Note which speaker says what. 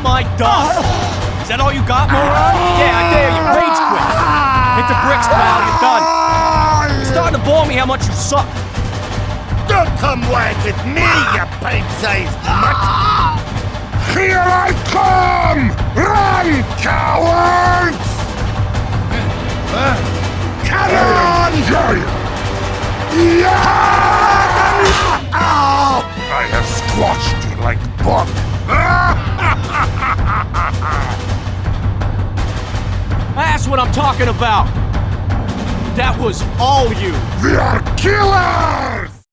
Speaker 1: my dust! Is that all you got, moron? Yeah, I dare you. Rage quit. Hit the bricks, pal. You're done. It's starting to bore me how much you suck.
Speaker 2: Don't come wag with me, you pint-sized mutt! Here I come! Run, cowards! Come on! I have squashed you like bug.
Speaker 1: That's what I'm talking about. That was all you.
Speaker 2: We are killers!